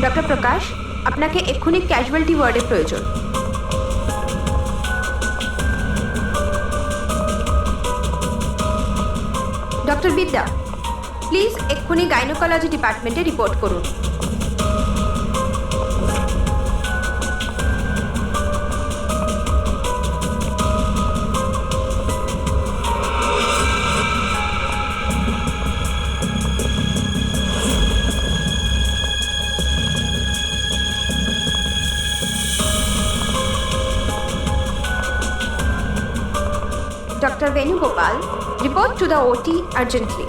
Doctor প্রকাশ, আপনাকে এক্ষুনি casualty ওয়ার্ডে প্রয়োজন। ডক্টর বিদ্যা, প্লিজ এক্ষুনি গাইনোকোলজি ডিপার্টমেন্টে রিপোর্ট করুন। Dr. Venugopal, report to the OT urgently.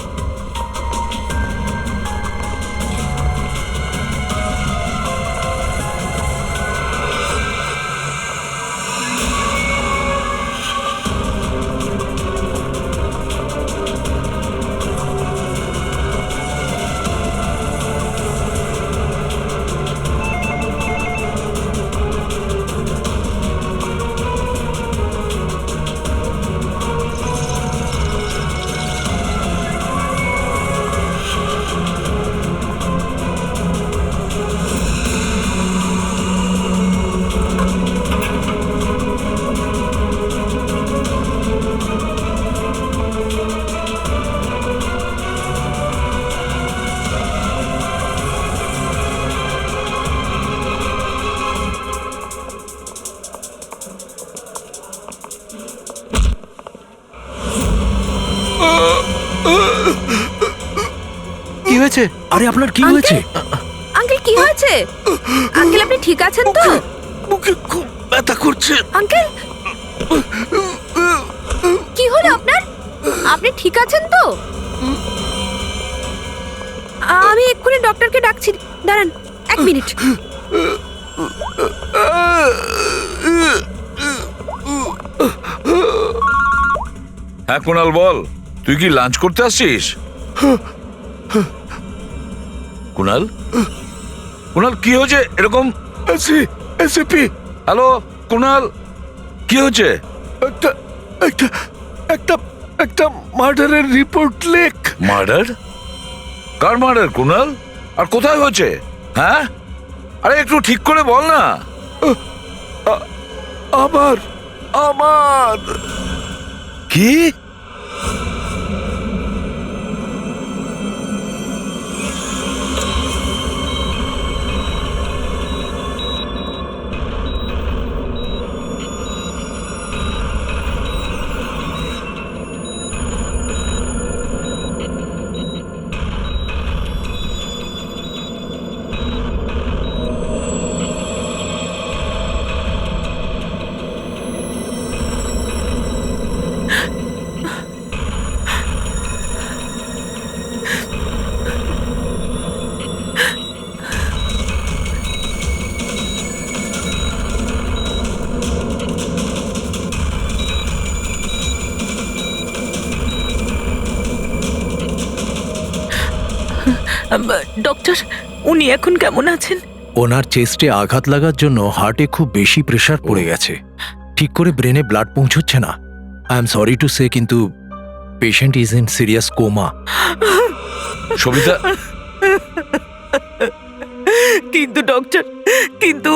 কি হয়েছে? আরে আপনার কি হয়েছে? আঙ্কেল কি হয়েছে? আঙ্কেল আপনি ঠিক আছেন তো? মুখে খুব ব্যথা করছে। আঙ্কেল কি হলো আপনার? আপনি ঠিক আছেন তো? আমি এক্ষুনি ডক্টরকে ডাকছি, দাঁড়ান 1 মিনিট। হ্যাঁ কুণাল বল, তুই কি লাঞ্চ করতে আসছিস? কুণাল, কুণাল কি হয়েছে এরকম? এসিপি। হ্যালো কুণাল, কি হয়েছে? একটা একটা একটা একটা মার্ডারের রিপোর্ট লেখ। মার্ডার? কার মার্ডার কুণাল? আর কোথায় হয়েছে? হ্যাঁ, আরে একটু ঠিক করে বল না। আমার আমার কি? ডক্টর, উনি এখন কেমন আছেন? ওনার চেস্টে আঘাত লাগার জন্য হার্টে খুব বেশি প্রেসার পড়ে গেছে, ঠিক করে ব্রেনে ব্লাড পৌঁছচ্ছে না। I am sorry to say, কিন্তু patient is in serious coma. Sabita, কিন্তু ডক্টর, কিন্তু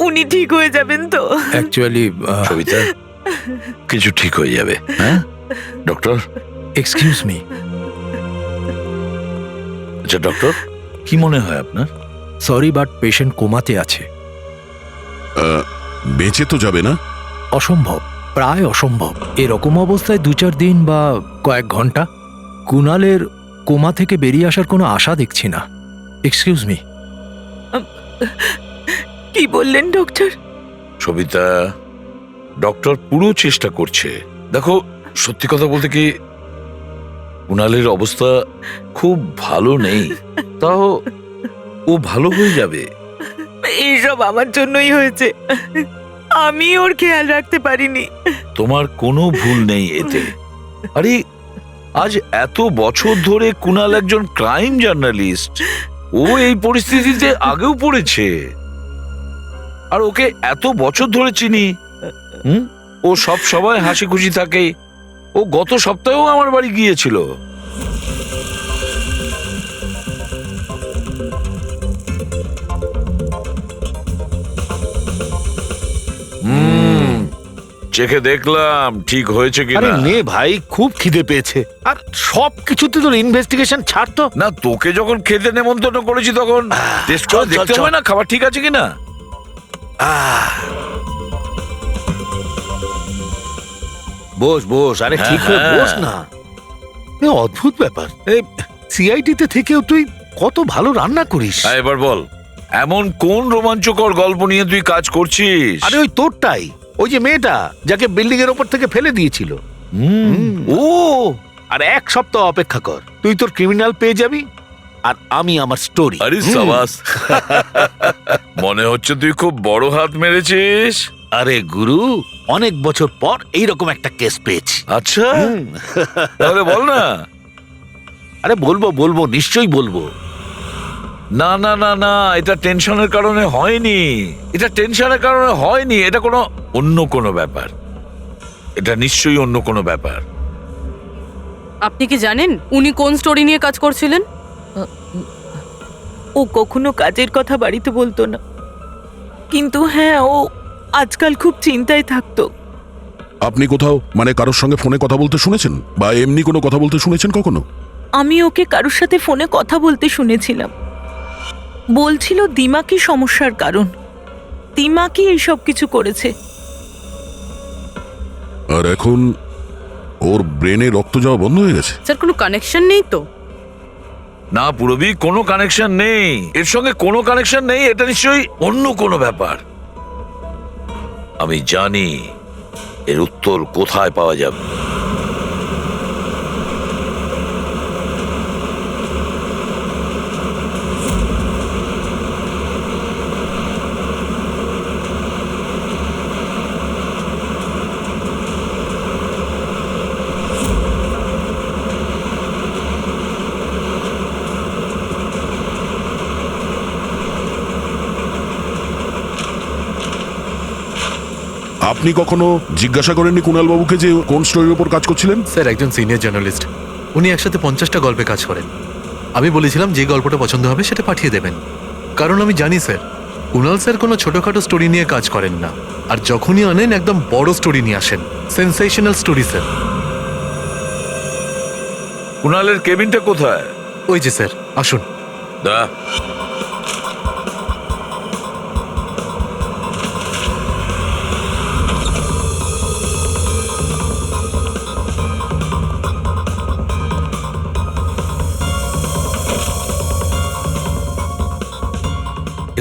উনি ঠিক হয়ে যাবেন তো? অ্যাকচুয়ালি সবিতা, কিছু ঠিক হয়ে যাবে। হ্যাঁ ডক্টর। Excuse me. আচ্ছা ডক্টর, কি মনে হয় আপনার? সরি বাট পেশেন্ট কোমাতে আছে। বেঁচে তো যাবে না? অসম্ভব, প্রায় অসম্ভব। এরকম অবস্থায় 2-4 দিন বা কয়েক ঘন্টা। কুণালের কোমা থেকে বেরিয়ে আসার কোনো আশা দেখছি না। Excuse me. কি বললেন ডক্টর? সবিতা, ডক্টর পুরো চেষ্টা করছে। দেখো, সত্যি কথা বলতে কি, কুণালের অবস্থা খুব ভালো নেই, তাও ও ভালো হয়ে যাবে। এইসব আমার জন্যই হয়েছে, আমি ওর খেয়াল রাখতে পারিনি। তোমার কোনো ভুল নেই এতে। আরে আজ এত বছর ধরে কুণাল একজন ক্রাইম জার্নালিস্ট, ও এই পরিস্থিতিতে আগেও পড়েছে, আর ওকে এত বছর ধরে চিনি। ও সব সময় হাসি খুশি থাকে। ও গত সপ্তাহেও আমার বাড়ি গিয়েছিল। চেখে দেখলাম ঠিক হয়েছে আরে কিনা। নে ভাই, খুব খিদে পেয়েছে। আর সব কিছুতে তোর ইনভেস্টিগেশন ছাড় তো। না, তোকে যখন খেতে নেমন্তন্ন করেছি তখন টেস্ট করে চল, দেখতে চল। হবে না খাবার ঠিক আছে কিনা। বস বস, আরে হ্যাঁ, ঠিক হয়ে হ্যাঁ। বস না। এ অদ্ভুত ব্যাপার, সিআইডি তে থেকেও তুই কত ভালো রান্না করিস। এবার বল, এমন কোন রোমাঞ্চকর গল্প নিয়ে তুই কাজ করছিস? আরে ওই তোরটাই, ওই যে মেয়েটা যাকে বিল্ডিং এর ওপর থেকে ফেলে দিয়েছিল। ও, আর এক সপ্তাহ অপেক্ষা কর, তুই তোর ক্রিমিনাল পেয়ে যাবি আর আমি আমার স্টোরি। আরে সাবাস, মনে হচ্ছে তুই খুব বড় হাত মেরেছিস। আরে গুরু, অনেক বছর পর এইরকম একটা কেস পেয়েছি। আচ্ছা, তাহলে বল না। আরে বলবো বলবো, নিশ্চয়ই বলবো। না না না না, এটা টেনশনের কারণে হয়নি, এটা টেনশনের কারণে হয়নি, এটা কোনো অন্য কোনো ব্যাপার, এটা নিশ্চয়ই অন্য কোনো ব্যাপার। আপনি কি জানেন উনি কোন স্টোরি নিয়ে কাজ করছিলেন? ও কখনো কাজের কথা বাড়িতে বলতো না, কিন্তু হ্যাঁ, ও আজকাল খুব চিন্তায় থাকতো। আপনি কোথাও মানে কারোর সঙ্গে ফোনে কথা বলতে শুনেছেন বা এমনি কোনো কথা বলতে শুনেছেন কখনো? আমি ওকে কারোর সাথে ফোনে কথা বলতে শুনেছিলাম, বলছিল দিমাকি সমস্যার কারণ, দিমাকি এইসব কিছু করেছে। আর এখন ওর ব্রেনে রক্ত যাওয়া বন্ধ হয়ে গেছে? স্যার কোনো কানেকশন নেই তো? না পুরবি, কোনো কানেকশন নেই, এর সঙ্গে কোনো কানেকশন নেই, এটা নিশ্চয়ই অন্য কোনো ব্যাপার। আমি জানি এর উত্তর কোথায় পাওয়া যাবে। আপনি কখনো জিজ্ঞাসা করেননি কুণাল বাবুকে যে কোন স্টোরির উপর কাজ করছিলেন? স্যার, একজন সিনিয়র জার্নালিস্ট, উনি একসাথে 50টা গল্পে কাজ করেন। আমি বলেছিলাম যে গল্পটা পছন্দ হবে সেটা পাঠিয়ে দেবেন, কারণ আমি জানি স্যার কুণাল স্যার কোনো ছোটখাটো স্টোরি নিয়ে কাজ করেন না, আর যখনই আনেন একদম বড় স্টোরি নিয়ে আসেন, সেন্সেশনাল স্টোরি স্যার। কুণালের কেবিনটা কোথায়? ওই যে স্যার, আসুন। দা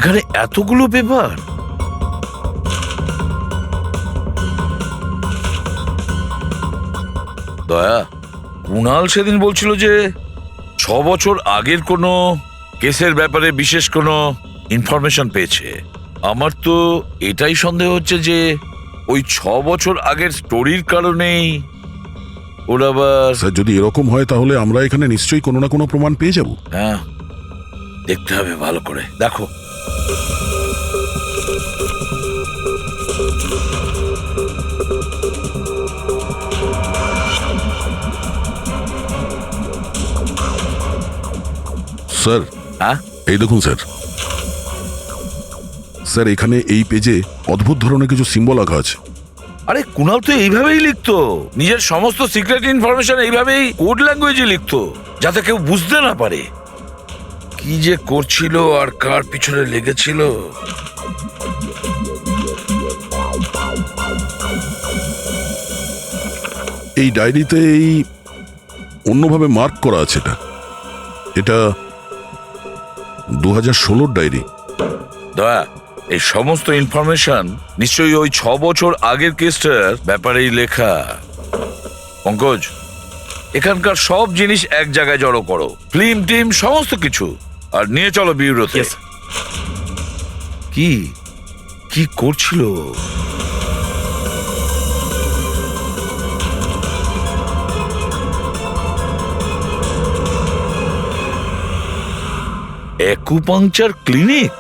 এখানে এতগুলো পেপার। দয়া, কুণাল সেদিন বলছিল যে 6 বছর আগের কোনো কেসের ব্যাপারে বিশেষ কোনো ইনফরমেশন পেয়েছে। আমার তো এটাই সন্দেহ হচ্ছে যে ওই 6 বছর আগের স্টোরির কারণেই ওরা আবার। স্যার, যদি এরকম হয় তাহলে আমরা এখানে নিশ্চয়ই কোনো না কোনো প্রমাণ পেয়ে যাব। হ্যাঁ, দেখতে হবে ভালো করে, দেখো। স্যার, হ্যাঁ, এই দেখুন স্যার। স্যার, এখানে এই পেজে অদ্ভুত ধরনের কিছু সিম্বল আঁকা আছে। আরে কুণাল তো এইভাবেই লিখতো, নিজের সমস্ত সিক্রেট ইনফরমেশন এইভাবেই কোড ল্যাঙ্গুয়েজে লিখতো, যাতে কেউ বুঝতে না পারে কি যে করছিল আর কার পিছনে লেগেছিল। এই ডায়েরিতে এই অন্যভাবে মার্ক করা আছে। এটা 2016 ডায়েরি। দয়া, এই সমস্ত ইনফরমেশন নিশ্চয়ই ওই 6 বছর আগের কেসটার ব্যাপারেই লেখা। পঙ্কজ, এখানকার সব জিনিস এক জায়গায় জড়ো করো, ফিল্ম টিম সমস্ত কিছু, আর নিয়ে চলো বিউরোতে। কি কি করছিল? অ্যাকুপাংচার ক্লিনিক।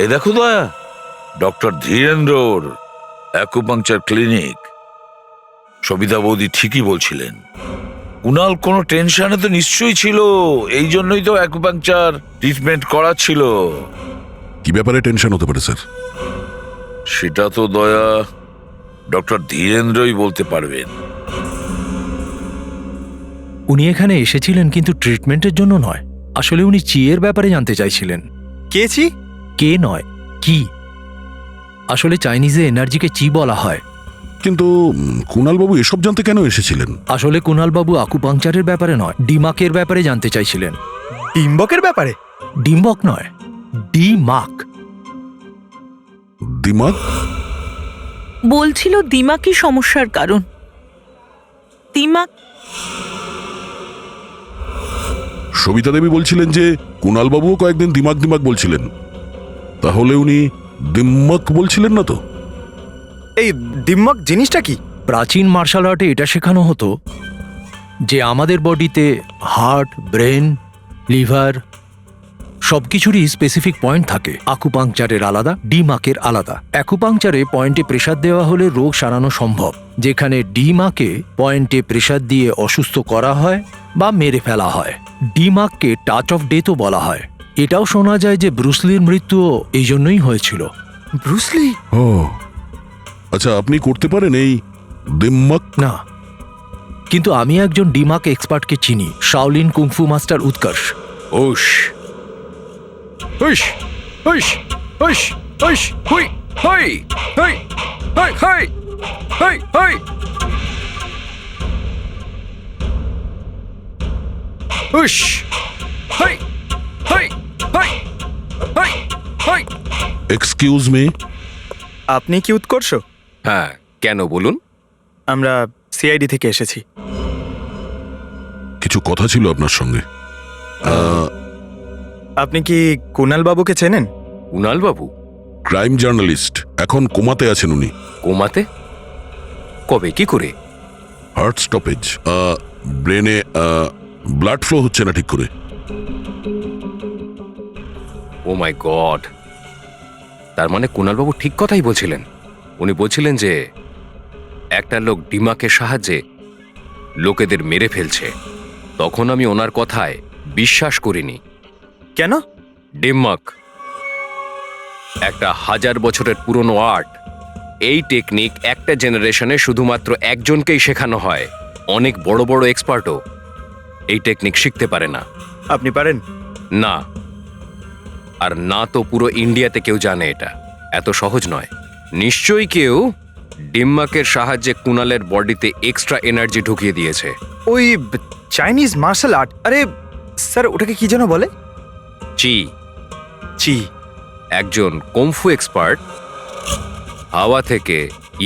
এই দেখো দয়া, ডক্টর ধীরেন্দ্রর অ্যাকুপাংচার ক্লিনিক। সবিতা বৌদি ঠিকই বলছিলেন, কুণাল কোনো টেনশনে তো নিশ্চয়ই ছিল, এই জন্যই তো অ্যাকুপাংচার ট্রিটমেন্ট করাচ্ছিল। কি ব্যাপারে টেনশন হতে পারে স্যার? সেটা তো দয়া ডক্টর ধীরেন্দ্রই বলতে পারবেন। উনি এখানে এসেছিলেন কিন্তু ট্রিটমেন্টের জন্য নয়। আসলে উনি চিয়ের ব্যাপারে জানতে চাইছিলেন। কেছি? কে নয়, কি। আসলে চাইনিজে এনার্জিকে চি বলা হয়। কিন্তু কুণালবাবু এসব জানতে কেন এসেছিলেন? আসলে কুণালবাবু আকুপাংচারের ব্যাপারে নয়, ডিমাকের ব্যাপারে জানতে চাইছিলেন। ডিম্বকের ব্যাপারে? ডিম্বক নয়, ডিমাক। দিমাগ? বলছিল দিমাকি সমস্যার কারণ। দিমাক সবিতা দেবী বলছিলেন যে কুণালবাবুও কয়েকদিন দিমাগ দিমাগ বলছিলেন। তাহলে উনি দিম্মক বলছিলেন না তো? এই ডিম্বক জিনিসটা কি? প্রাচীন মার্শাল আর্টে এটা শেখানো হতো যে আমাদের বডিতে হার্ট, ব্রেন, লিভার সবকিছুরই স্পেসিফিক পয়েন্ট থাকে। আকুপাংচারের আলাদা, ডিমাকের আলাদা। অ্যাকুপাংচারে পয়েন্টে প্রেসার দেওয়া হলে রোগ সারানো সম্ভব, যেখানে ডিমাকে পয়েন্টে প্রেসার দিয়ে অসুস্থ করা হয় বা মেরে ফেলা হয়। ডিমাককে টাচ অফ ডেথও বলা হয়। এটাও শোনা যায় যে ব্রুসলির মৃত্যুও এই জন্যই হয়েছিল। ব্রুসলি? ও আচ্ছা, আপনি করতে পারেন এই দিম্মক? না, কিন্তু আমি একজন ডিমাক এক্সপার্টকে চিনি, শাওলিন কুংফু মাস্টার উৎকর্ষ। Osh Osh Osh Osh Osh হুই হই হই হই হই হই হই ওশ হই হই হই হই হই। এক্সকিউজ মি, আপনি কি উৎকর্ষ? হ্যাঁ, কেন বলুন? আমরা সিআইডি থেকে এসেছি। কিছু কথা ছিল আপনার সঙ্গে। আপনি কি কুণাল বাবুকে চেনেন? কুণাল বাবু ক্রাইম জার্নালিস্ট, এখন কোমাতে আছেন উনি। কোমাতে? কবে, কি করে? হার্ট স্টপেজ, ব্রেনে ব্লাড ফ্লো হচ্ছে না ঠিক করে। ও মাই গড! তার মানে কুণাল বাবু ঠিক কথাই বলছিলেন। উনি বলছিলেন যে একটা লোক ডিমাকের সাহায্যে লোকেদের মেরে ফেলছে। তখন আমি ওনার কথায় বিশ্বাস করিনি। কেন? ডিমাক একটা 1000 বছরের পুরনো আর্ট। এই টেকনিক একটা জেনারেশনে শুধুমাত্র একজনকেই শেখানো হয়। অনেক বড় বড় এক্সপার্টও এই টেকনিক শিখতে পারে না। আপনি পারেন? না, আর না তো পুরো ইন্ডিয়াতে কেউ জানে এটা। এত সহজ নয়। নিশ্চয়ই কেউ ডিম্মাকের সাহায্যে কুণালের বডিতে এক্সট্রা এনার্জি ঢুকিয়ে দিয়েছে। ওই চাইনিজ মার্শাল আর্ট? আরে স্যার, ওটাকে কি যেন বলে? চি। চি? একজন কুংফু এক্সপার্ট হাওয়া থেকে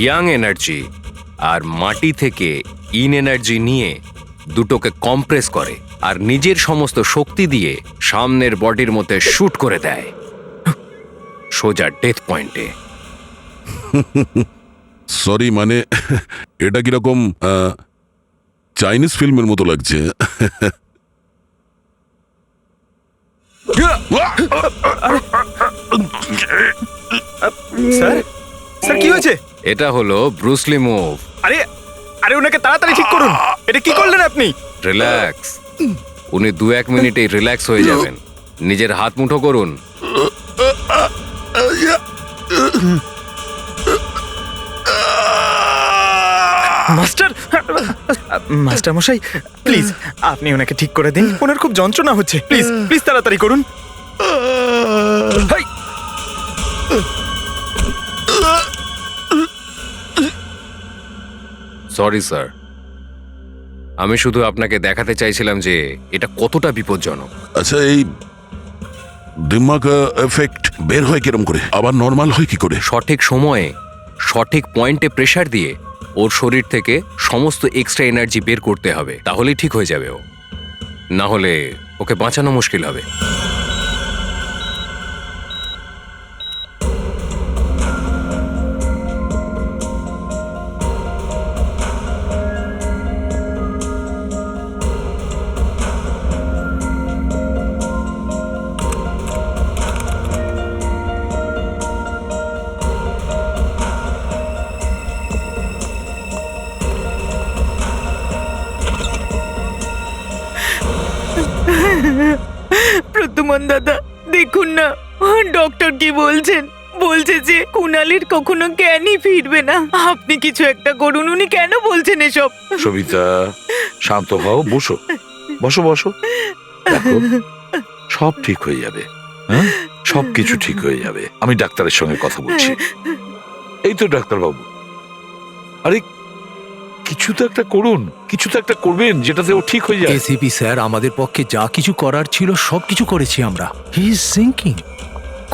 ইয়াং এনার্জি আর মাটি থেকে ইন এনার্জি নিয়ে দুটোকে কম্প্রেস করে আর নিজের সমস্ত শক্তি দিয়ে সামনের বডির মধ্যে শুট করে দেয় সোজা ডেথ পয়েন্টে। সরি, মানে এটা কিরকম চাইনিজ ফিল্মের মতো লাগছে। স্যার, স্যার কি হয়েছে? এটা হলো ব্রুসলি মুভ। আরে আরে, ওনাকে তাড়াতাড়ি ঠিক করুন। এটা কি করলেন আপনি? রিল্যাক্স। উনি 2-1 মিনিটেই রিল্যাক্স হয়ে যাবেন। নিজের হাত মুঠো করুন। মাস্টার, মাস্টার মশাই, প্লিজ আপনি ওনাকে ঠিক করে দিন। ওনার খুব যন্ত্রণা হচ্ছে। প্লিজ প্লিজ তাড়াতাড়ি করুন। হাই! সরি স্যার, আমি শুধু আপনাকে দেখাতে চাইছিলাম যে এটা কতটা বিপজ্জনক। আচ্ছা, এই দিমাগ এফেক্ট বের হয় কিরম করে, আবার নর্মাল হয় কি করে? সঠিক সময়ে সঠিক পয়েন্টে প্রেসার দিয়ে ওর শরীর থেকে সমস্ত এক্সট্রা এনার্জি বের করতে হবে, তাহলেই ঠিক হয়ে যাবে ও। না হলে ওকে বাঁচানো মুশকিল হবে। প্রদ্যুমন দাদা, দেখুন না ডক্টর কি বলছেন। বলছে যে কুণালের কখনো জ্ঞানই ফিরবে না। আপনি কিছু একটা করুন। উনি কেন বলছেন এসব? সবিতা, শান্ত হও, বসো বসো বসো। দেখো, সব ঠিক হয়ে যাবে। হ্যাঁ, সব কিছু ঠিক হয়ে যাবে। আমি ডাক্তারের সঙ্গে কথা বলছি। এই তো ডাক্তার বাবু। আরে কিছু তো একটা করুন, কিছু তো একটা করবেন যেটাতে ও ঠিক হয়ে যায়। এসিপি স্যার, আমাদের পক্ষে যা কিছু করার ছিল সব কিছু করেছি আমরা। He is sinking.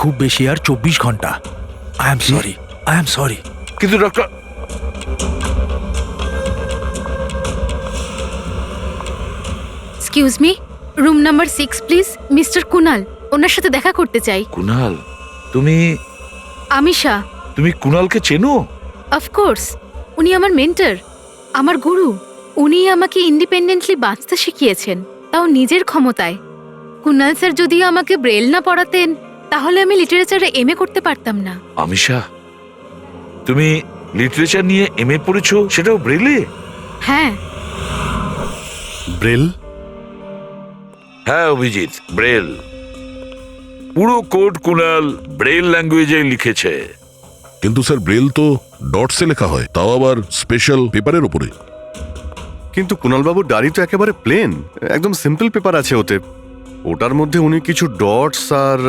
খুব বেশি আর 24 ঘন্টা। I am sorry. কিন্তু doctor, excuse me, room number 6 please. Mister Kunal, ওনার সাথে দেখা করতে চাই। কুনাল, তুমি আমিশা। তুমি কুনালকে চেনো? অফকোর্স, উনি আমার মেন্টর, আমার গুরু। উনি আমাকে ইন্ডিপেন্ডেন্টলি বাঁচতে শিখিয়েছেন, তাও নিজের ক্ষমতায়। কুনাল স্যার যদি আমাকে ব্রেল না পড়াতেন তাহলে আমি লিটারেচারে এমএ করতে পারতাম না। আমিশা, তুমি লিটারেচার নিয়ে এমএ পড়েছো, সেটাও ব্রেলে? হ্যাঁ। ব্রেল? হ্যাঁ অভিজিৎ, ব্রেল। পুরো কোড কুনাল ব্রেল ল্যাঙ্গুয়েজে লিখেছে। কিন্তু স্যার ব্রেল তো ডটসে লেখা হয়, তাও আবার স্পেশাল পেপারের উপরে। কিন্তু কুণালবাবুর ডায়েরি তো একেবারে প্লেন, একদম সিম্পল পেপার আছে ওতে। ওটার মধ্যে উনি কিছু ডটস আর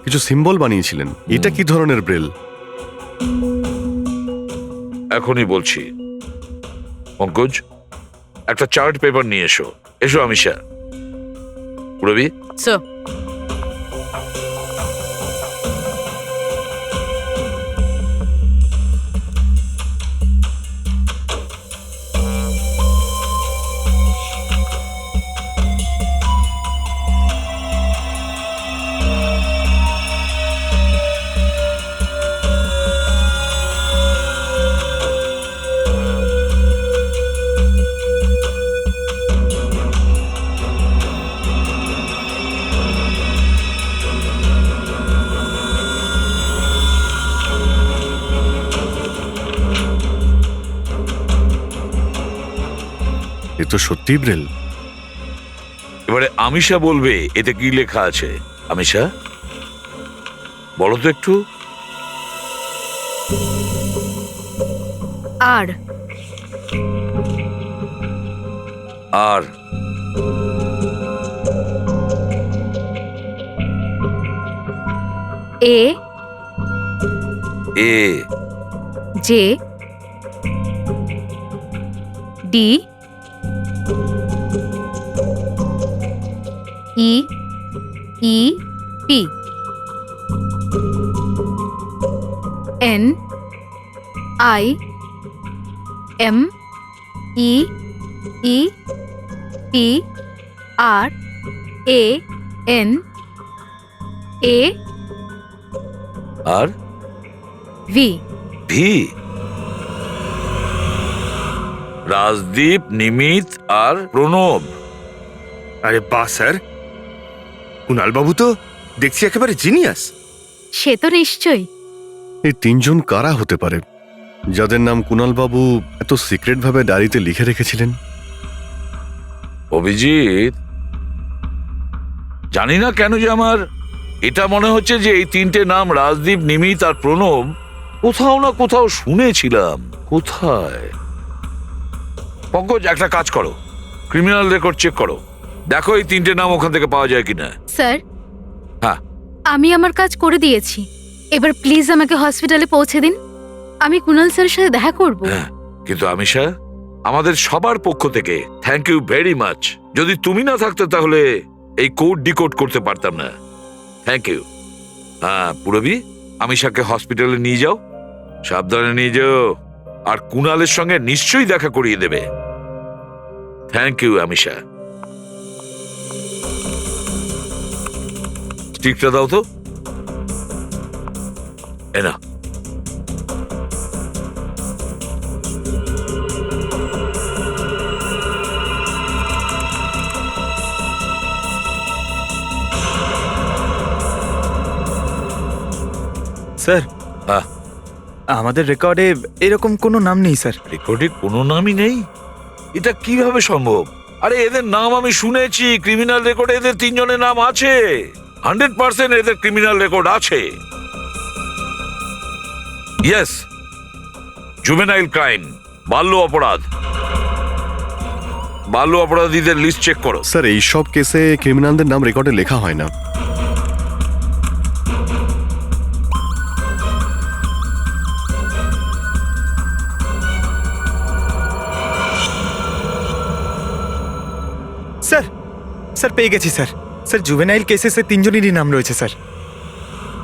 কিছু সিম্বল বানিয়েছিলেন। এটা কি ধরনের ব্রেল? এখনই বলছি। পঙ্কজ, একটা চার্ট পেপার নিয়ে এসো। এসো আমিশা। রবি, স্যার। এ তো সত্যি ব্রেল। এবারে আমিশা বলবে এতে কি লেখা আছে। আমিশা, বলো তো একটু। R R A A J D E E P N I M E E P R A N A R V. V. Rajdeep, Nimit আর প্রণব। আরে বাহ স্যার, কুণালবাবু তো দেখছি একেবারে জিনিয়াস। সে তো নিশ্চয়ই। এই তিনজন কারা হতে পারে যাদের নাম কুণালবাবু এত সিক্রেট ভাবে ডায়েরিতে লিখে রেখেছিলেন? অভিজিৎ, জানি না কেন যে আমার এটা মনে হচ্ছে যে এই তিনটে নাম রাজদীপ, নিমিত আর প্রণব কোথাও না কোথাও শুনেছিলাম। কোথায়? পঙ্কজ, একটা কাজ করো, ক্রিমিনাল রেকর্ড চেক করো, দেখো এই তিনটে নাম ওখান থেকে পাওয়া যায় কিনা। স্যার, হ্যাঁ, আমি আমার কাজ করে দিয়েছি। এবার প্লিজ আমাকে হসপিটালে পৌঁছে দিন। আমি কুণাল স্যারের সাথে দেখা করব। হ্যাঁ, কিন্তু আমিশা, আমাদের সবার পক্ষ থেকে থ্যাংক ইউ ভেরি মাচ। যদি তুমি না থাকতে তাহলে এই কোড ডিকোড করতে পারতাম না। Thank you. হ্যাঁ পুরবি, আমিশাকে হসপিটালে নিয়ে যাও, সাবধানে নিয়ে যাও, আর কুণালের সঙ্গে নিশ্চয়ই দেখা করিয়ে দেবে। Thank you Amisha. স্টিকটা দাও তো। এনা, স্যার, হ্যাঁ, আমাদের রেকর্ডে এরকম কোনো নাম নেই স্যার। রেকর্ডে কোনো নামই নেই? এটা কিভাবে সম্ভব? আরে এদের নাম আমি শুনেছি, ক্রিমিনাল রেকর্ডে এদের তিনজনের নাম আছে। 100% এদের ক্রিমিনাল রেকর্ড আছে। ইয়েস, জুভেনাইল ক্রাইম, বাল্য অপরাধ। বাল্য অপরাধীদের লিস্ট চেক করো। স্যার এই সব কেসে ক্রিমিনালদের নাম রেকর্ডে লেখা হয় না। স্যার স্যার পেয়ে গেছি স্যার। স্যার জুভেনাইল কেসেসে তিনজনেরই নাম রয়েছে স্যার,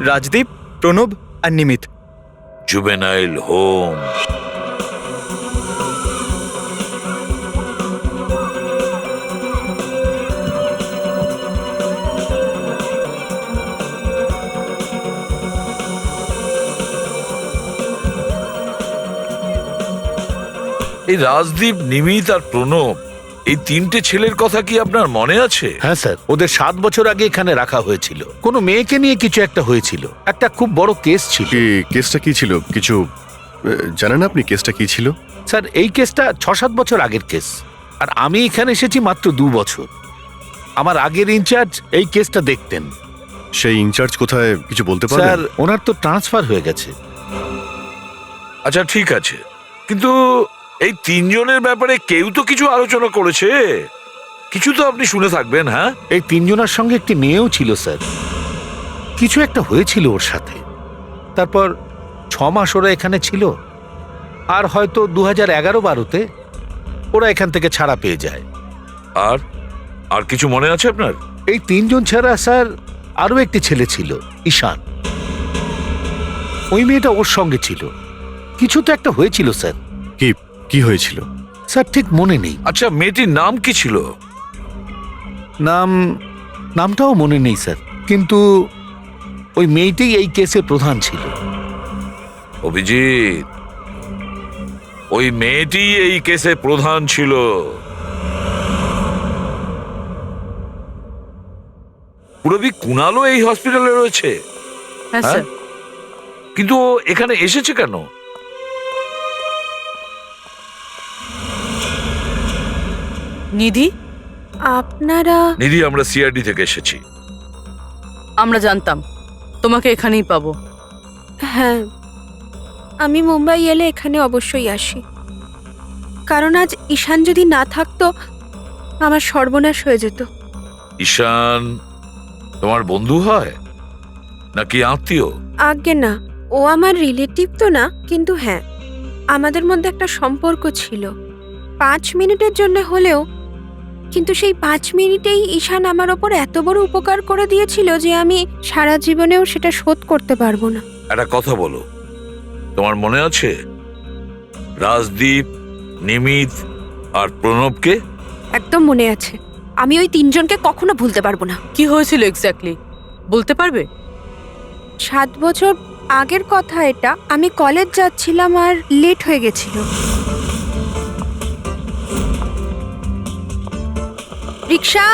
রাজদীপ, প্রণব আর নিমিত। Juvenile home. এই রাজদীপ, নিমিত আর প্রণব, এই তিনটে ছেলের কথা কি আপনার মনে আছে? হ্যাঁ স্যার, ওদের 7 বছর আগে এখানে রাখা হয়েছিল। কোনো মেয়েকে নিয়ে কিছু একটা হয়েছিল, একটা খুব বড় কেস ছিল। কি কেসটা কি ছিল কিছু জানেন আপনি? কেসটা কি ছিল? স্যার এই কেসটা 6-7 বছর আগের কেস, আর আমি এখানে এসেছি মাত্র 2 বছর। আমার আগের ইনচার্জ এই কেসটা দেখতেন। সেই ইনচার্জ কোথায় কিছু বলতে স্যার পারবেন? ওনার তো ট্রান্সফার হয়ে গেছে। আচ্ছা ঠিক আছে, কিন্তু এই তিনজনের ব্যাপারে কেউ তো কিছু আলোচনা করেছে, কিছু তো আপনি শুনে থাকবেন। হ্যাঁ, এই তিনজনের সঙ্গে একটি মেয়েও ছিল স্যার। কিছু একটা হয়েছিল ওর সাথে। তারপর 6 মাস ওরা এখানে ছিল, আর হয়তো 2011-12-তে ওরা এখান থেকে ছাড়া পেয়ে যায়। আর আর কিছু মনে আছে আপনার? এই তিনজন ছাড়া স্যার আরো একটি ছেলে ছিল, ঈশান। ওই মেয়েটা ওর সঙ্গে ছিল। কিছু তো একটা হয়েছিল স্যার। কি কি হয়েছিল স্যার ঠিক মনে নেই। আচ্ছা মেয়েটির নাম কি ছিল? নামটাও মনে নেই স্যার, কিন্তু ওই মেয়েটি এই কেসে প্রধান ছিল। অভিজিৎ, ওই মেয়েটি এই কেসে প্রধান ছিল। পুরবি কুণালও এই হসপিটালে রয়েছে। হ্যাঁ স্যার। কিন্তু ও এখানে এসেছে কেন? নিধি, আপনারা? নিধি, আমরা সিআরডি থেকে এসেছি। আমরা জানতাম তোমাকে এখানেই পাবো। হ্যাঁ, আমি মুম্বাই এলে এখানে অবশ্যই আসি, কারণ আজ ঈশান যদি না থাকতো আমার সর্বনাশ হয়ে যেত। ঈশান তোমার বন্ধু হয় নাকি আত্মীয়? আজ্ঞে না, ও আমার রিলেটিভ তো না, কিন্তু হ্যাঁ আমাদের মধ্যে একটা সম্পর্ক ছিল, 5 মিনিটের জন্য হলেও। কিন্তু সেই 5 মিনিটেই ঈশান আমার ওপর এত বড় উপকার করে দিয়েছিল যে আমি সারা জীবনেও সেটা শোধ করতে পারবো না। একটা কথা বলো, তোমার মনে আছে রাজদীপ, নিমিত আর প্রণবকে? একদম মনে আছে, আমি ওই 3 জনকে কখনো ভুলতে পারবো না। কি হয়েছিল এক্স্যাক্টলি বলতে পারবে? 7 বছর আগের কথা এটা। আমি কলেজ যাচ্ছিলাম আর লেট হয়ে গেছিল। রিক্সা!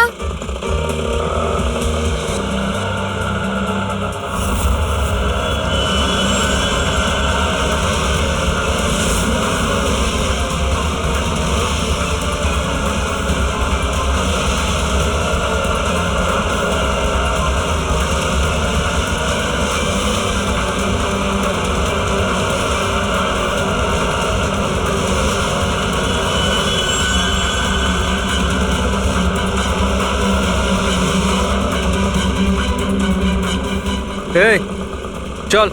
এই চল,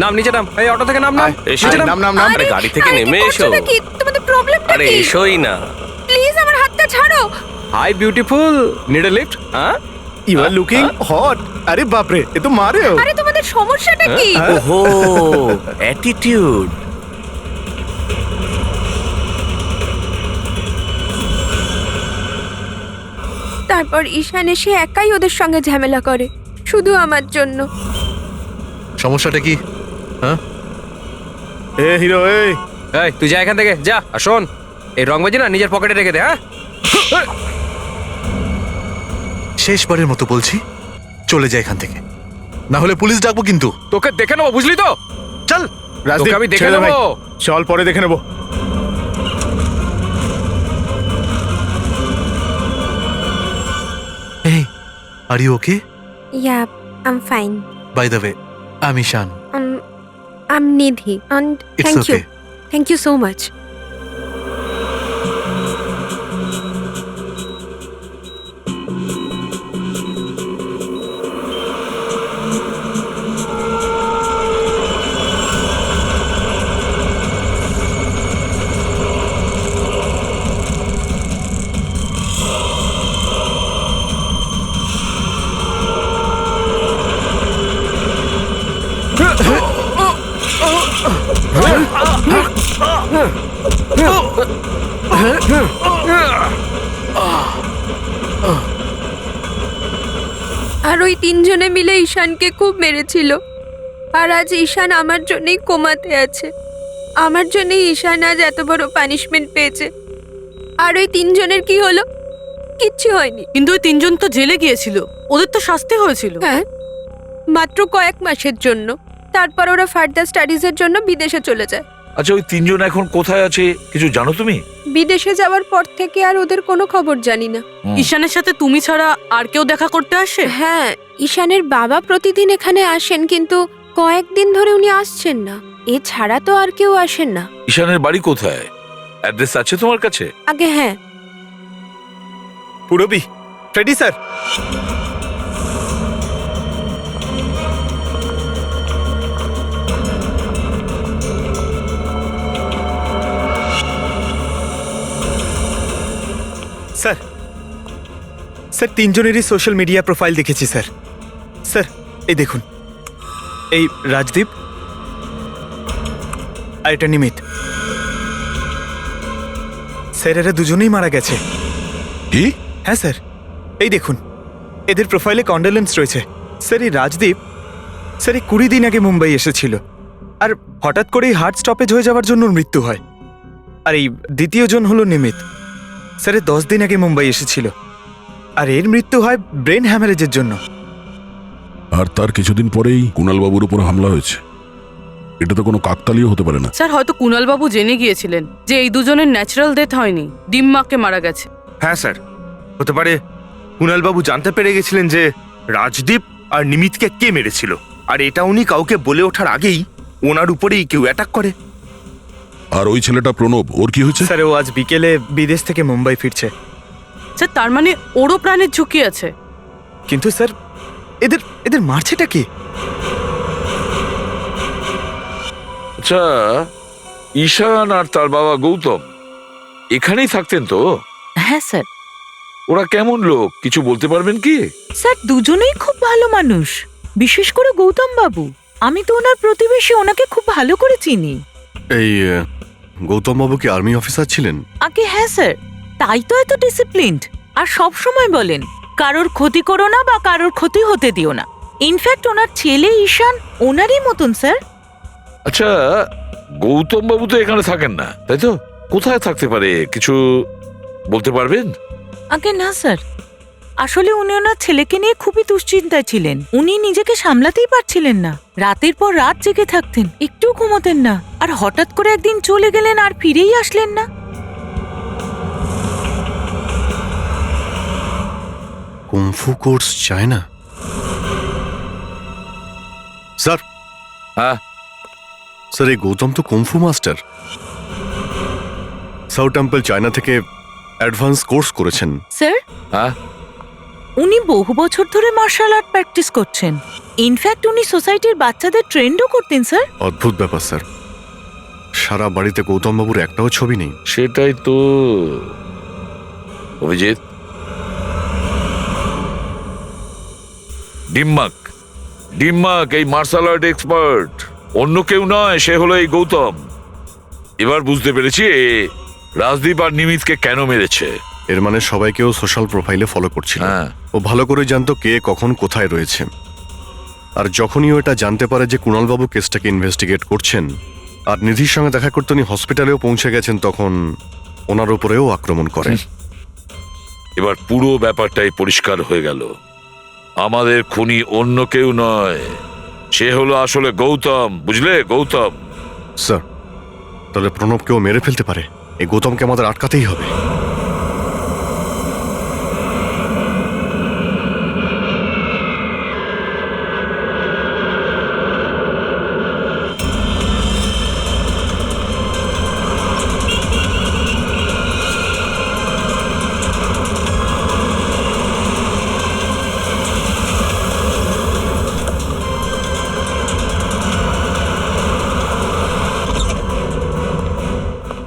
নাম নিচে নাম। এই অটো থেকে নাম নাম। নিচে নাম। আরে গাড়ি থেকে নেমে এসো। তোমাদের প্রবলেমটা কি? এসোই না। প্লিজ আমার হাতটা ছাড়ো। Hi beautiful, need a lift? হ্যাঁ, ইউ আর লুকিং হট। আরে বাপরে, এ তো মারেও। আরে তোমাদের সমস্যাটা কি? ওহো, অ্যাটিটিউড। তারপর ঈশান এসে একাই ওদের সঙ্গে ঝামেলা করে, শুধু আমার জন্য। সমস্যাটা কি? হ্যাঁ, এ হিরো, এই তুই যা এখান থেকে, যা। আর শোন, এই রংবাজি না নিজের পকেটে রেখে দে। হ্যাঁ, শেষবারের মতো বলছি, চলে যায় এখান থেকে, না হলে পুলিশ ডাকবো কিন্তু। তোকে দেখে নেবো, বুঝলি তো? চল রাজদীপ, আমি দেখে ছেড়ে দে ভাই। নেবো। চল পরে দেখে নেবো। এই, are you okay? Yeah, I am fine. By the way, আমি Ishan. I am Nidhi and It's thank you okay. Thank you so much. আর ওই তিনজনে মিলে ঈশানকে খুব মেরেছিল, আর আজ ঈশান আমার জন্যই কোমাতে আছে। আমার জন্যই ঈশান আজ এত বড় পানিশমেন্ট পেয়েছে। আর ওই তিনজনের কি হলো? কিচ্ছু হয়নি। কিন্তু ওই তিনজন তো জেলে গিয়েছিল, ওদের তো শাস্তি হয়েছিল। হ্যাঁ, মাত্র কয়েক মাসের জন্য। তারপর ওরা ফার্দার স্টাডিজের জন্য বিদেশে চলে যায়। আচ্ছা, ওই তিনজন এখন কোথায় আছে কিছু জানো তুমি? বিদেশে যাওয়ার পর থেকে আর ওদের কোনো খবর জানি না। ঈশানের সাথে তুমি ছাড়া আর কেউ দেখা করতে আসে? হ্যাঁ, ঈশানের বাবা প্রতিদিন এখানে আসেন, কিন্তু কয়েকদিন ধরে উনি আসছেন না। এছাড়া তো আর কেউ আসেন না। ঈশানের বাড়ি কোথায়? অ্যাড্রেস আছে তোমার কাছে? আগে হ্যাঁ। Purabi, Freddy sir. Sir, sir তিনজনেরই সোশ্যাল মিডিয়া প্রোফাইল দেখেছি স্যার। স্যার এই দেখুন, এই রাজদীপ আর এটা নিমিত। স্যার এরা দুজনেই মারা গেছে। কি? হ্যাঁ স্যার, এই দেখুন এদের প্রোফাইলে কন্ডোলেন্স রয়েছে। স্যার এই রাজদীপ, স্যার এই 20 দিন আগে মুম্বাই এসেছিল, আর হঠাৎ করেই হার্ট স্টপেজ হয়ে যাওয়ার জন্য ওর মৃত্যু হয়। আর এই দ্বিতীয় জন হলো নিমিত। স্যার 10 দিন আগে মুম্বাই এসেছিল, আর এর মৃত্যু হয় ব্রেন হ্যামারেজের জন্য। আর তার কিছুদিন পরেই কুণাল বাবুর উপর হামলা হয়েছে। এটা তো কোনো কাকতালীয় হতে পারে না। স্যার হয়তো কুণাল বাবু জেনে গিয়েছিলেন যে এই দুজনের ন্যাচারাল ডেথ হয়নি, ডিম্মাকে মারা গেছে। হ্যাঁ স্যার, হতে পারে কুণাল বাবু জানতে পেরে গেছিলেন যে রাজদীপ আর নিমিতকে কে মেরেছিল, আর এটা উনি কাউকে বলে ওঠার আগেই ওনার উপরেই কেউ অ্যাটাক করে। আর ওই ছেলেটা প্রণব, ওর কি হয়েছে? স্যার ও আজ বিকেলে বিদেশ থেকে মুম্বাই ফিরছে। স্যার তার মানে ওরও প্রাণের ঝুঁকি আছে। কিন্তু স্যার এদের এদের মারছেটা কি? আচ্ছা, ঈশান আর তার বাবা গৌতম এখানেই থাকতেন তো? হ্যাঁ স্যার। ওরা কেমন লোক কিছু বলতে পারবেন কি? স্যার দুজনেই খুব ভালো মানুষ, বিশেষ করে গৌতম বাবু। আমি তো ওনার প্রতিবেশী, ওনাকে খুব ভালো করে চিনি। এই গৌতম বাবু কি আর্মি অফিসার ছিলেন? আগে হ্যাঁ স্যার, তাই তো এত ডিসিপ্লিনড। আর সব সময় বলেন কারোর ক্ষতি করো না বা কারোর ক্ষতি হতে দিও না। ইনফ্যাক্ট ওনার ছেলে ঈশান ওনারই মতন স্যার। আচ্ছা, গৌতম বাবু তো এখানে থাকেন না, তাই তো? কোথায় থাকতে পারে কিছু বলতে পারবেন? আগে না স্যার, আসলে উনি ওনার ছেলেকে নিয়ে খুবই দুশ্চিন্তায় ছিলেন। উনি নিজেকে সামলাতেই পারছিলেন না, রাতের পর রাত জেগে থাকতেন, একটু ঘুমোতেন না। আর হঠাৎ করে একদিন চলে গেলেন আর ফিরেই আসলেন না। কুমফু কোর্স চায় না স্যার? হ্যাঁ স্যার, এই গৌতম তো kung fu master. South temple China থেকে অ্যাডভান্স কোর্স করেছেন। স্যার হ্যাঁ, উনি বহু বছর ধরে মার্শাল আর্ট প্র্যাকটিস করছেন। ইনফ্যাক্ট উনি সোসাইটির বাচ্চাদের ট্রেন্ডও করতেন স্যার। অদ্ভুত ব্যাপার স্যার, সারা বাড়িতে গৌতম বাবুর একটাও ছবি নেই। সেটাই তো। অভিজিৎ, ডিম্মাক ডিম্মাক এই মার্শাল আর্ট এক্সপার্ট, অন্য কেউ নয়, সে হলো এই গৌতম। এবার বুঝতে পেরেছি রাজদীপ আর নিমিতকে কেন মেরেছে। এর মানে সবাইকেও সোশ্যাল প্রোফাইলে ফলো করছিল। হ্যাঁ। ও ভালো করে জানতো কে কখন কোথায় রয়েছে। আর যখনই ও এটা জানতে পারে যে কুণালবাবু কেসটাকে ইনভেস্টিগেট করছেন আর নিধির সঙ্গে দেখা করতে উনি হসপিটালেও পৌঁছে গেছেন, তখন ওনার উপরেও আক্রমণ করে। এবার পুরো ব্যাপারটাই পরিষ্কার হয়ে গেল। আমাদের খুনি অন্য কেউ নয়, সে হলো আসলে গৌতম, বুঝলে? গৌতম। স্যার, তাহলে প্রণবকেও মেরে ফেলতে পারে। এই গৌতমকে আমাদের আটকাতেই হবে।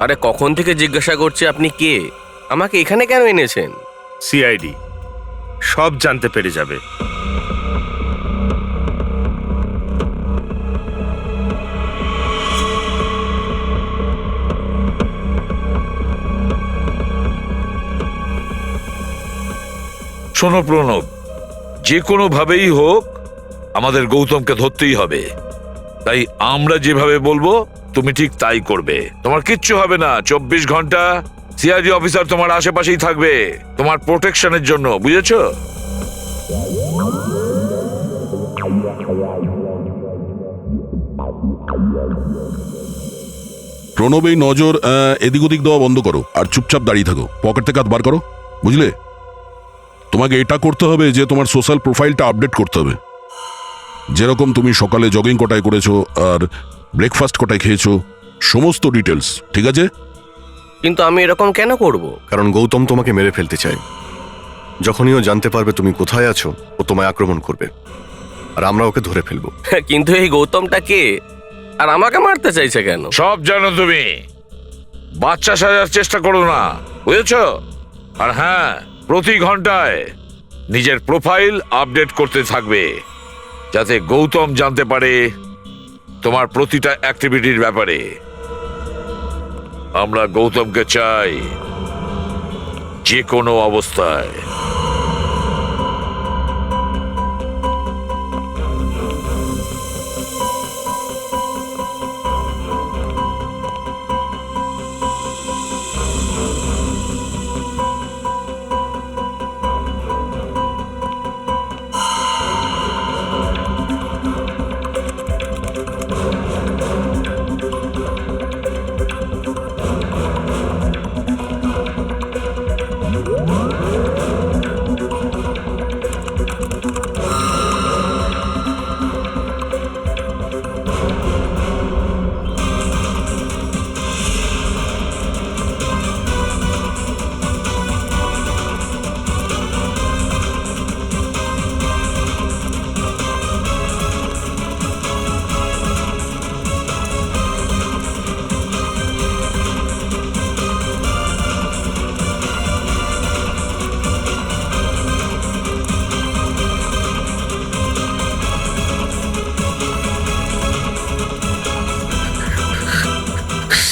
আরে কখন থেকে জিজ্ঞাসা করছি আপনি কে, আমাকে এখানে কেন এনেছেন? সিআইডি সব জানতে পেরে যাবে। শোনো প্রণব, যে কোনো ভাবেই হোক আমাদের গৌতমকে ধরতেই হবে। তাই আমরা যেভাবে বলবো তুমি ঠিক তাই করবে। তোমার কিচ্ছু হবে না, 24 ঘন্টা সিআইডি অফিসার তোমার আশেপাশেই থাকবে তোমার প্রোটেকশনের জন্য, বুঝেছো? প্রণব, এই নজর এদিক ওদিক দেওয়া বন্ধ করো আর চুপচাপ দাঁড়িয়ে থাকো। পকেট থেকে হাত বার করো, বুঝলে? তোমাকে এটা করতে হবে যে তোমার সোশ্যাল প্রোফাইলটা আপডেট করতে হবে। যেরকম তুমি সকালে জগিং কটায় করেছো আর ব্রেকফাস্ট কটায় খেয়েছো, সমস্ত ডিটেলস, ঠিক আছে? কিন্তু আমি এরকম কেন করব? কারণ গৌতম তোমাকে মেরে ফেলতে চায়। যখনই ও জানতে পারবে তুমি কোথায় আছো, ও তোমায় আক্রমণ করবে আর আমরা ওকে ধরে ফেলবো। কিন্তু এই গৌতমটা কে আর আমাকে মারতে চাইছে কেন? সব জানো তুমি, বাচ্চা সাজার চেষ্টা করো না, বুঝেছো? আর হ্যাঁ, প্রতি ঘন্টায় নিজের প্রোফাইল আপডেট করতে থাকবে যাতে গৌতম জানতে পারে তোমার প্রতিটা অ্যাক্টিভিটির ব্যাপারে। আমরা গৌতমকে চাই যে কোনো অবস্থায়।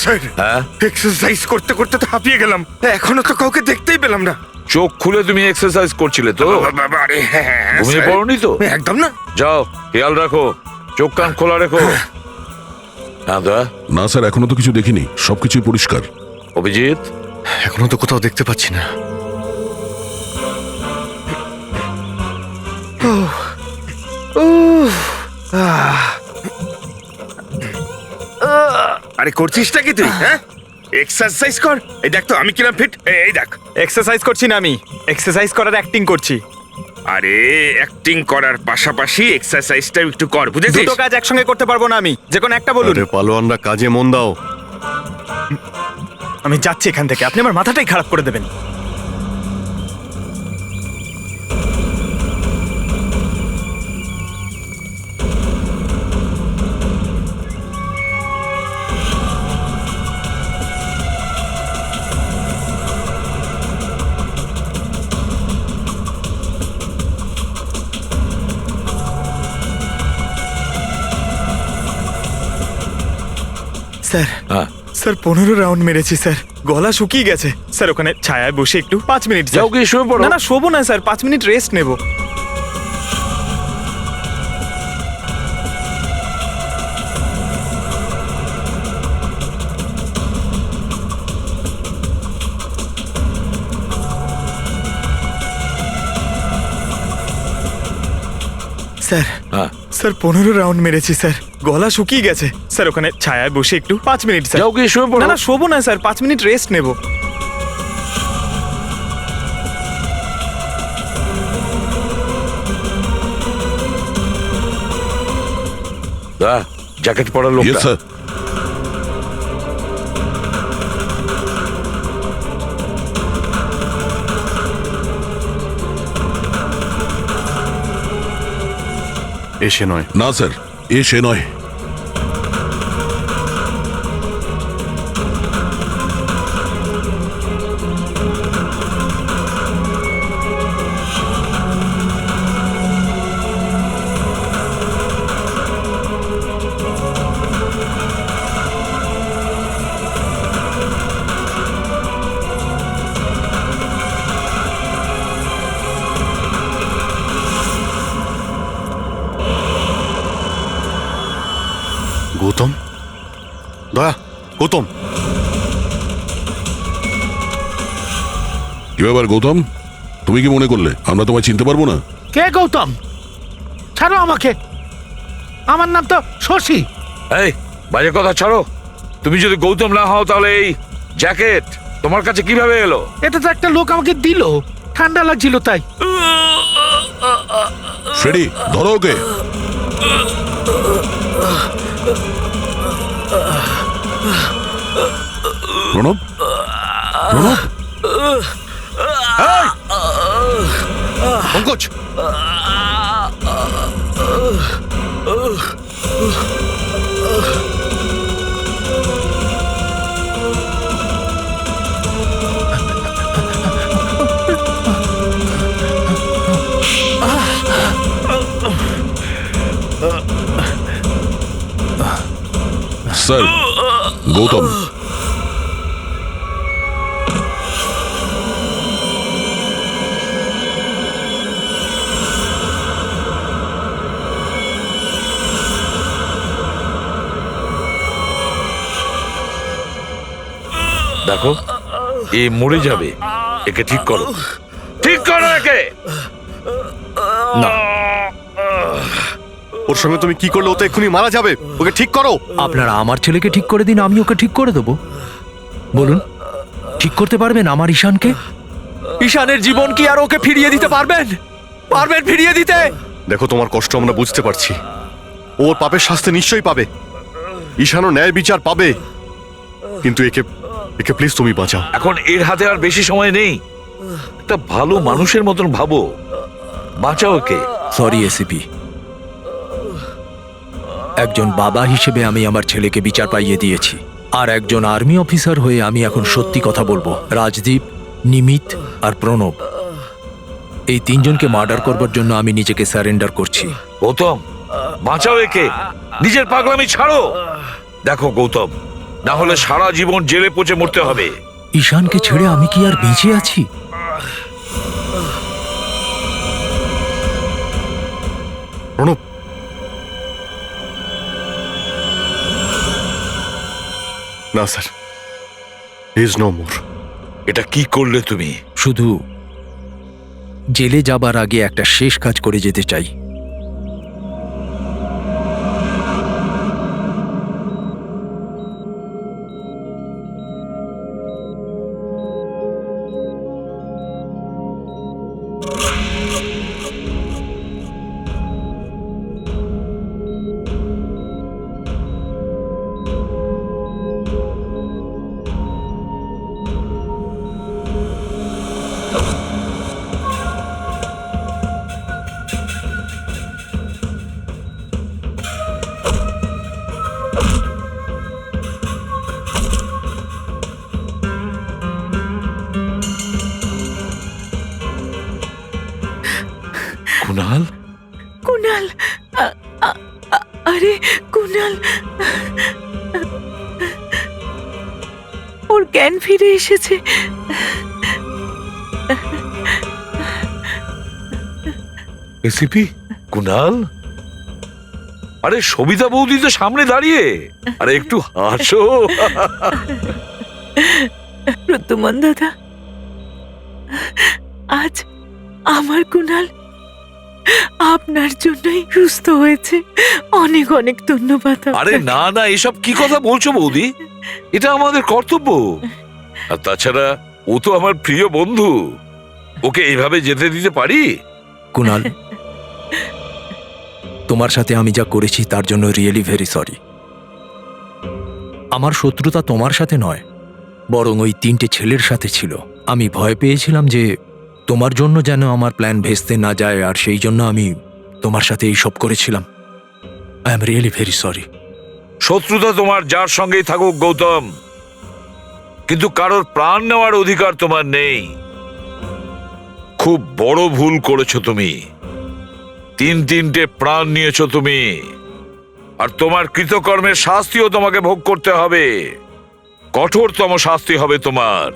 স্যার, এক্সারসাইজ করতে করতে তো হাঁপিয়ে গেলাম, এখনো তো কাউকে দেখতেই পেলাম না। চোখ খুলে তুমি এক্সারসাইজ করছিলে তো? আরে হ্যাঁ, ঘুমিয়ে স্যার। পড়োনি তো? একদম না। যাও, খেয়াল রাখো, চোখ কান খোলা রেখো। হ্যাঁ দা? না স্যার, এখনো তো কিছু দেখিনি, সবকিছুই পরিষ্কার। অভিজিৎ? এখনো তো কোথাও দেখতে পাচ্ছি না। আরে করছিসটা কি তুই? হ্যাঁ, এক্সারসাইজ কর। এই দেখ তো আমি কিরম ফিট, এই দেখ। এক্সারসাইজ করছি না, আমি এক্সারসাইজ করার অ্যাক্টিং করছি। আরে অ্যাক্টিং করার পাশাপাশি এক্সারসাইজটাও একটু কর, বুঝেছিস? দুটো কাজ একসঙ্গে করতে পারবো না আমি, যে কোনো একটা বলুন। আরে পালোয়ানরা, কাজে মন দাও। আমি যাচ্ছি এখান থেকে, আপনি আমার মাথাটাই খারাপ করে দেবেন। স্যার, স্যার 15 রাউন্ড মেরেছি স্যার, গলা শুকিয়ে গেছে স্যার। ওখানে ছায়ায় বসে একটু 5 মিনিট। যাও গিয়ে শুয়ে পড়ো। না না, শোবো না স্যার, 5 মিনিট রেস্ট নেব। স্যার, স্যার 15 রাউন্ড মেরেছি স্যার, গলা শুকিয়ে গেছে স্যার। ওখানে ছায়ায় বসে একটু 5 মিনিট। যাও গিয়ে শুয়ে পড়ো। না না, শোবো না স্যার, 5 মিনিট রেস্ট নেব। দা, জ্যাকেট পরা Yes, লোকটা। sir. এসে নয়। না স্যার, এ সে নয়। গৌতম, দয়া, গৌতম। কি ব্যাপার গৌতম, তুমি কি মনে করলে আমরা তোমায় চিনতে পারবো না? কে গৌতম? ছাড়ো আমাকে, আমার নাম তো শশী। এই বাজে কথা ছাড়ো। তুমি যদি গৌতম না হও তাহলে এই জ্যাকেট তোমার কাছে কিভাবে এলো? এটা তো একটা লোক আমাকে দিল, ঠান্ডা লাগছিল তাই। ফ্রেডি, ধরো ওকে। প্রণব, প্রণব, এই! পঙ্কজ, স্যার, গৌতম। দেখো এ মরে যাবে, একে ঠিক করো, ঠিক করো একে। না, ওর সঙ্গে তুমি কি করলে? ও তো এক্ষুনি মারা যাবে, ওকে ঠিক করো। আপনারা আমার ছেলেকে ঠিক করে দিন, আমি ওকে ঠিক করে দেবো। বলুন, ঠিক করতে পারবেন আমার ঈশানকে? ঈশানের জীবন কি আর ওকে ফিরিয়ে দিতে পারবেন? পারবেন ফিরিয়ে দিতে? দেখো, তোমার কষ্ট আমরা বুঝতে পারছি, ওর পাপের শাস্তি নিশ্চয়ই পাবে, ঈশানও ন্যায় বিচার পাবে, কিন্তু একে একে প্লিজ তুমি বাঁচাও। এখন এর হাতে আর বেশি সময় নেই, একটা ভালো মানুষের মতন ভাবো, বাঁচাও একে। সরি এসিপি, একজন বাবা হিসেবে আমি আমার ছেলেকে বিচার পাইয়ে দিয়েছি, আর একজন আর্মি অফিসার হয়ে আমি এখন সত্যি কথা বলবো। রাজদীপ, নিমিত আর প্রণব, এই তিনজনকে মার্ডার করবার জন্য আমি নিজেকে সারেন্ডার করছি। গৌতম, বাঁচাও একে, নিজের পাগলামি ছাড়ো। দেখো গৌতম, না হলে সারা জীবন জেলে পচে মরতে হবে। ঈশানকে ছেড়ে আমি কি আর বেঁচে আছি? প্রণব, না স্যার, ইজ নো মোর। এটা কি করলে তুমি? শুধু জেলে যাবার আগে একটা শেষ কাজ করে যেতে চাই। কুনাল, কুনাল, আরে কুনাল, ওর জ্ঞান ফিরে এসেছে। এসিপি কুনাল, আরে সবিতা বৌদি তো সামনে দাঁড়িয়ে, আরে একটু হাসো। প্রদ্যুমন দাদা, আজ আমার কুনাল আপনার জন্যই সুস্থ হয়েছে, অনেক অনেক ধন্যবাদ। আরে না না, এসব কি কথা বলছো বৌদি, এটা আমাদের কর্তব্য। আর তাছাড়া ও তো আমার প্রিয় বন্ধু, ওকে এইভাবে যেতে দিতে পারি? কুনাল, তোমার সাথে আমি যা করেছি তার জন্য রিয়েলি ভেরি সরি। আমার শত্রুতা তোমার সাথে নয়, বরং ওই তিনটে ছেলের সাথে ছিল। আমি ভয় পেয়েছিলাম যে তোমার জন্য যেন আমার প্ল্যান ভেস্তে না যায়, আর সেই জন্য আমি তোমার সাথে এই সব করেছিলাম। I am really very sorry. শত্রুতা তোমার যার সঙ্গেই থাকুক গৌতম, কিন্তু কারোর প্রাণ নেওয়ার অধিকার তোমার নেই। খুব বড় ভুল করেছো তুমি, তিনটে প্রাণ নিয়েছো তুমি, আর তোমার কৃতকর্মের শাস্তিও তোমাকে ভোগ করতে হবে। কঠোরতম শাস্তি হবে তোমার।